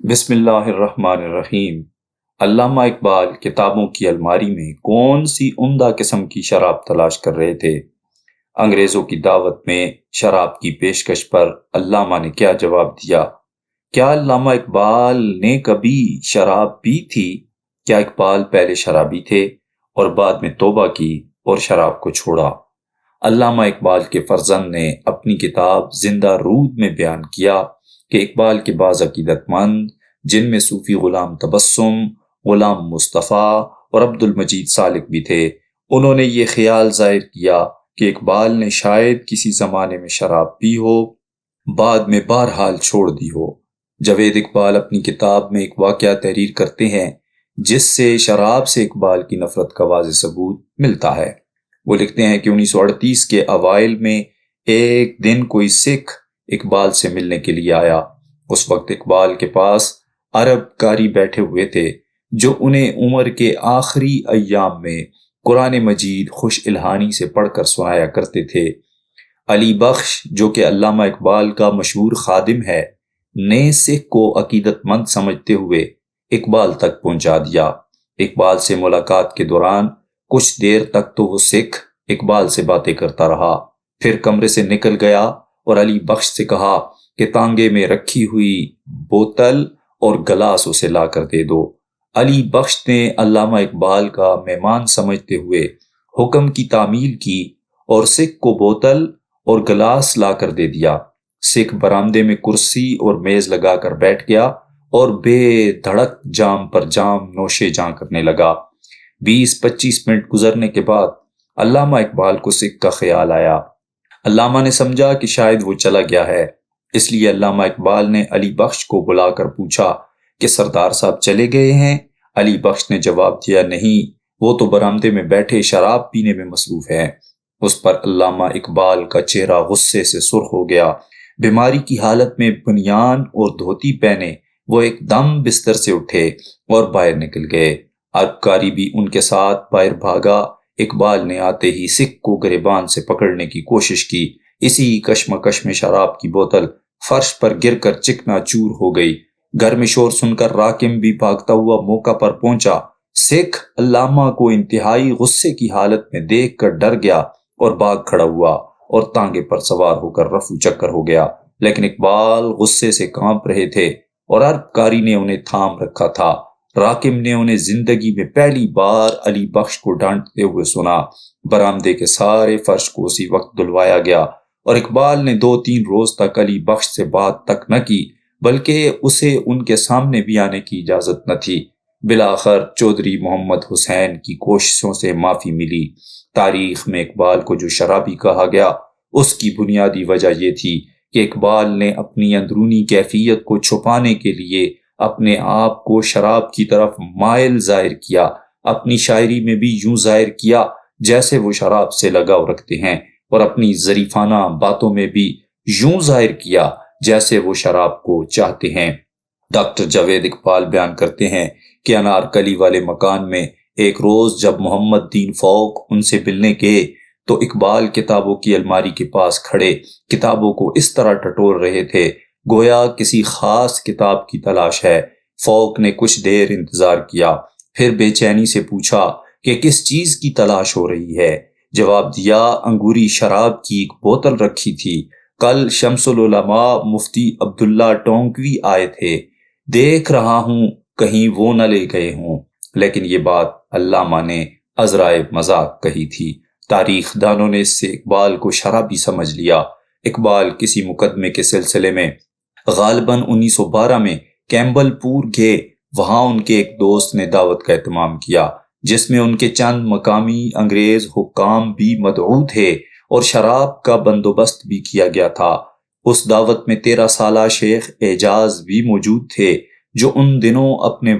بسم اللہ الرحمن الرحیم۔ علامہ اقبال کتابوں کی الماری میں کون سی عمدہ قسم کی شراب تلاش کر رہے تھے؟ انگریزوں کی دعوت میں شراب کی پیشکش پر علامہ نے کیا جواب دیا؟ کیا علامہ اقبال نے کبھی شراب پی تھی؟ کیا اقبال پہلے شرابی تھے اور بعد میں توبہ کی اور شراب کو چھوڑا؟ علامہ اقبال کے فرزند نے اپنی کتاب زندہ رود میں بیان کیا کہ اقبال کے بعض عقیدت مند، جن میں صوفی غلام تبسم، غلام مصطفیٰ اور عبد المجید سالک بھی تھے، انہوں نے یہ خیال ظاہر کیا کہ اقبال نے شاید کسی زمانے میں شراب پی ہو، بعد میں بہرحال چھوڑ دی ہو۔ جاوید اقبال اپنی کتاب میں ایک واقعہ تحریر کرتے ہیں جس سے شراب سے اقبال کی نفرت کا واضح ثبوت ملتا ہے۔ وہ لکھتے ہیں کہ 1938 کے اوائل میں ایک دن کوئی سکھ اقبال سے ملنے کے لیے آیا۔ اس وقت اقبال کے پاس عرب قاری بیٹھے ہوئے تھے جو انہیں عمر کے آخری ایام میں قرآن مجید خوش الہانی سے پڑھ کر سنایا کرتے تھے۔ علی بخش جو کہ علامہ اقبال کا مشہور خادم ہے نے سکھ کو عقیدت مند سمجھتے ہوئے اقبال تک پہنچا دیا۔ اقبال سے ملاقات کے دوران کچھ دیر تک تو وہ سکھ اقبال سے باتیں کرتا رہا، پھر کمرے سے نکل گیا اور علی بخش سے کہا کہ تانگے میں رکھی ہوئی بوتل اور گلاس اسے لا کر دے دو۔ علی بخش نے علامہ اقبال کا مہمان سمجھتے ہوئے حکم کی تعمیل کی اور سکھ کو بوتل اور گلاس لا کر دے دیا۔ سکھ برآمدے میں کرسی اور میز لگا کر بیٹھ گیا اور بے دھڑک جام پر جام نوشے جاں کرنے لگا۔ 20-25 منٹ گزرنے کے بعد علامہ اقبال کو سکھ کا خیال آیا۔ علامہ نے سمجھا کہ شاید وہ چلا گیا ہے، اس لیے علامہ اقبال نے علی بخش کو بلا کر پوچھا کہ سردار صاحب چلے گئے ہیں؟ علی بخش نے جواب دیا، نہیں، وہ تو برآمدے میں بیٹھے شراب پینے میں مصروف ہیں۔ اس پر علامہ اقبال کا چہرہ غصے سے سرخ ہو گیا۔ بیماری کی حالت میں بنیان اور دھوتی پہنے وہ ایک دم بستر سے اٹھے اور باہر نکل گئے۔ عربکاری بھی ان کے ساتھ باہر بھاگا۔ اقبال نے آتے ہی سکھ کو گریبان سے پکڑنے کی کوشش کی۔ اسی کشمکش میں شراب کی بوتل فرش پر گر کر چکنا چور ہو گئی۔ گھر میں شور سن کر راکم بھی بھاگتا ہوا موقع پر پہنچا۔ سکھ علامہ کو انتہائی غصے کی حالت میں دیکھ کر ڈر گیا اور بھاگ کھڑا ہوا اور تانگے پر سوار ہو کر رفو چکر ہو گیا، لیکن اقبال غصے سے کانپ رہے تھے اور عربکاری نے انہیں تھام رکھا تھا۔ راکم نے انہیں زندگی میں پہلی بار علی بخش کو ڈانٹتے ہوئے سنا۔ برآمدے کے سارے فرش کو اسی وقت دھلوایا گیا اور اقبال نے 2-3 روز تک علی بخش سے بات تک نہ کی، بلکہ اسے ان کے سامنے بھی آنے کی اجازت نہ تھی۔ بالآخر چودھری محمد حسین کی کوششوں سے معافی ملی۔ تاریخ میں اقبال کو جو شرابی کہا گیا، اس کی بنیادی وجہ یہ تھی کہ اقبال نے اپنی اندرونی کیفیت کو چھپانے کے لیے اپنے آپ کو شراب کی طرف مائل ظاہر کیا۔ اپنی شاعری میں بھی یوں ظاہر کیا جیسے وہ شراب سے لگاؤ رکھتے ہیں، اور اپنی ظریفانہ باتوں میں بھی یوں ظاہر کیا جیسے وہ شراب کو چاہتے ہیں۔ ڈاکٹر جاوید اقبال بیان کرتے ہیں کہ انارکلی والے مکان میں ایک روز جب محمد دین فوق ان سے ملنے گئے تو اقبال کتابوں کی الماری کے پاس کھڑے کتابوں کو اس طرح ٹٹول رہے تھے گویا کسی خاص کتاب کی تلاش ہے۔ فوق نے کچھ دیر انتظار کیا، پھر بے چینی سے پوچھا کہ کس چیز کی تلاش ہو رہی ہے؟ جواب دیا، انگوری شراب کی ایک بوتل رکھی تھی، کل شمس العلماء مفتی عبداللہ ٹونکوی آئے تھے، دیکھ رہا ہوں کہیں وہ نہ لے گئے ہوں۔ لیکن یہ بات علامہ نے عذرائے مذاق کہی تھی۔ تاریخ دانوں نے اس سے اقبال کو شرابی سمجھ لیا۔ اقبال کسی مقدمے کے سلسلے میں غالباً 1912 میں کیمبل پور گئے۔ وہاں ان کے ایک دوست نے دعوت کا اہتمام کیا جس میں ان کے چند مقامی انگریز حکام بھی مدعو تھے اور شراب کا بندوبست بھی کیا گیا تھا۔ اس دعوت میں 13 سالہ شیخ اعجاز بھی موجود تھے جو ان دنوں اپنے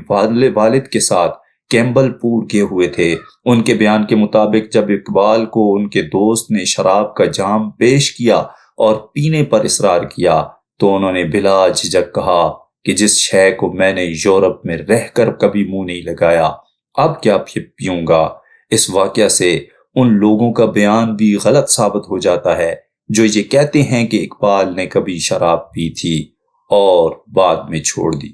والد کے ساتھ کیمبل پور گئے ہوئے تھے۔ ان کے بیان کے مطابق جب اقبال کو ان کے دوست نے شراب کا جام پیش کیا اور پینے پر اصرار کیا تو انہوں نے بلا جھجک کہا کہ جس شے کو میں نے یورپ میں رہ کر کبھی منہ نہیں لگایا، اب کیا پیوں گا۔ اس واقعہ سے ان لوگوں کا بیان بھی غلط ثابت ہو جاتا ہے جو یہ کہتے ہیں کہ اقبال نے کبھی شراب پی تھی اور بعد میں چھوڑ دی۔